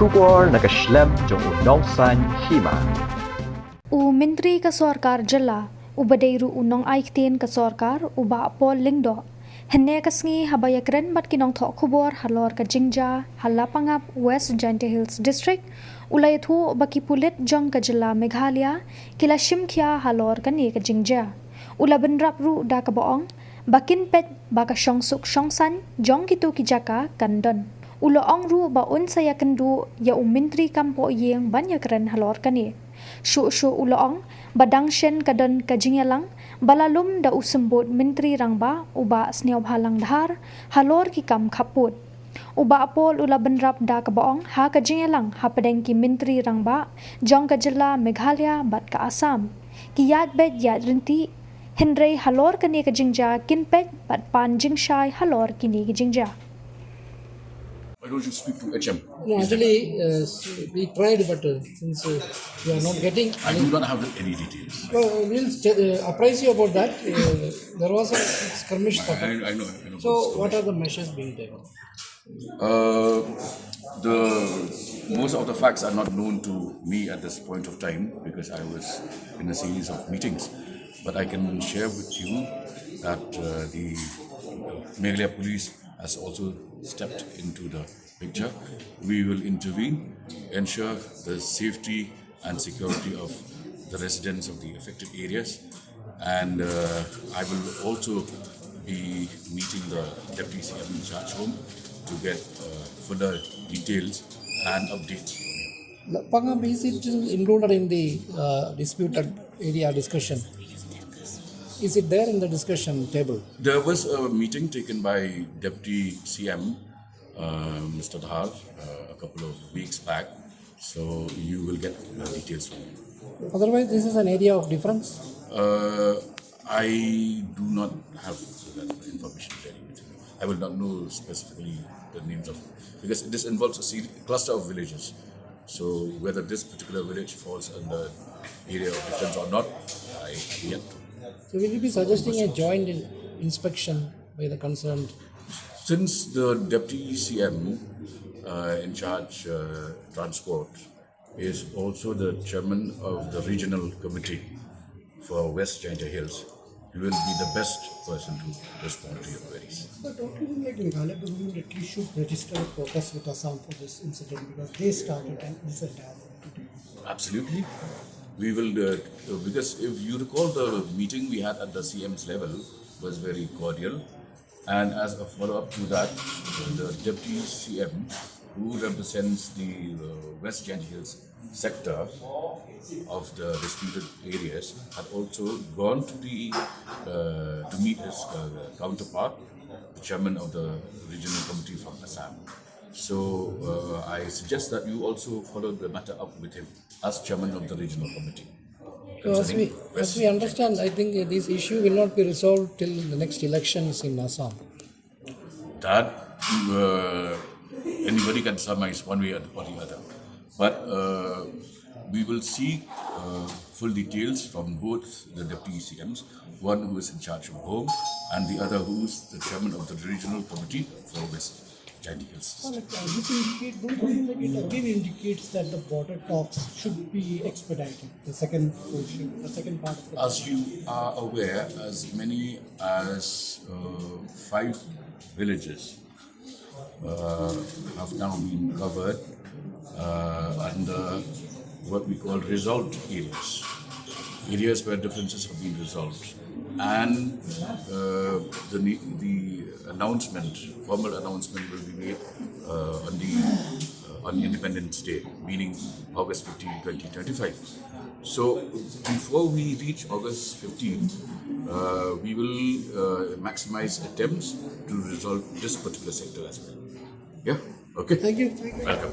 Shubor nakaslem jong unongsan hima. Menteri ka Sarkar Jala ubadeiru unong aiktin ka Sarkar uba Paul Lingdo henne kasngi habayakren bat kinong thok khubor halor ka Jingja halapangap West Jaintia Hills District ulay thu baki pulit jong ka Jala Meghalaya kila shimkhya halor ka ni ka Jingja ulaban rapru da ka boong bakin pet baka shongsuk shongsan jong kitu kijaka kandon ulo ong ru ba un saya kendu ya menteri kampo yeng banyakren halor kani shu ulo ong badang shen kadon kajingelang balalum da usembut menteri rangba uba sniaw halang dhar halor ki kam khaput uba apol ula benrap da kabaong ha kajingelang ha padeng ki menteri rangba jong ka Jala Meghalaya bat ka Assam ki yad bet yad rinti henrei halor kani ka Jingja kinpet bat pan jingshai halor kini ki Jingja. Why don't you speak to HM? No, actually, we tried, but since we are not getting, I do not have any details. we'll apprise you about that. There was a skirmish. I know. So, what are the measures being taken? Most of the facts are not known to me at this point of time because I was in a series of meetings. But I can share with you that the Meghalaya police has also stepped into the picture. We will intervene, ensure the safety and security of the residents of the affected areas, and I will also be meeting the Deputy CM in charge home to get further details and updates. Pangam, is it included in the disputed area discussion? Is it there in the discussion table? There was a meeting taken by Deputy CM, Mr. Dhar, a couple of weeks back. So you will get details from him. Otherwise, this is an area of difference? I do not have that information ready with me. I will not know specifically the names of, because this involves a cluster of villages. So whether this particular village falls under area of difference or not, I have yet to. So will you be suggesting a joint inspection by the concerned? Since the Deputy CM in charge transport is also the chairman of the regional committee for West Jaintia Hills, he will be the best person to respond to your queries. But don't you think like Meghalaya government at least should register a protest with Assam for this incident because they started this entire thing? Absolutely. We will, because if you recall, the meeting we had at the CM's level was very cordial. And as a follow-up to that, the Deputy CM, who represents the West Jaintia Hills sector of the disputed areas, had also gone to meet his counterpart, the chairman of the regional committee from Assam. So I suggest that you also follow the matter up with him as chairman of the regional committee. So as we understand, I think this issue will not be resolved till the next elections in Assam. That anybody can surmise one way or the other. But we will see full details from both the Deputy CMs, one who is in charge of home and the other who is the chairman of the regional committee for West Jaintia Hills. Well, this indicates, don't you think that it again indicates that the border talks should be expedited, the second portion, the second part of the As you are aware, as many as 5 villages have now been covered under what we call resolved areas where differences have been resolved. And the formal announcement will be made on Independence Day, meaning August 15, 2025. So before we reach August 15, we will maximize attempts to resolve this particular sector as well. Yeah? Okay? Thank you. Welcome.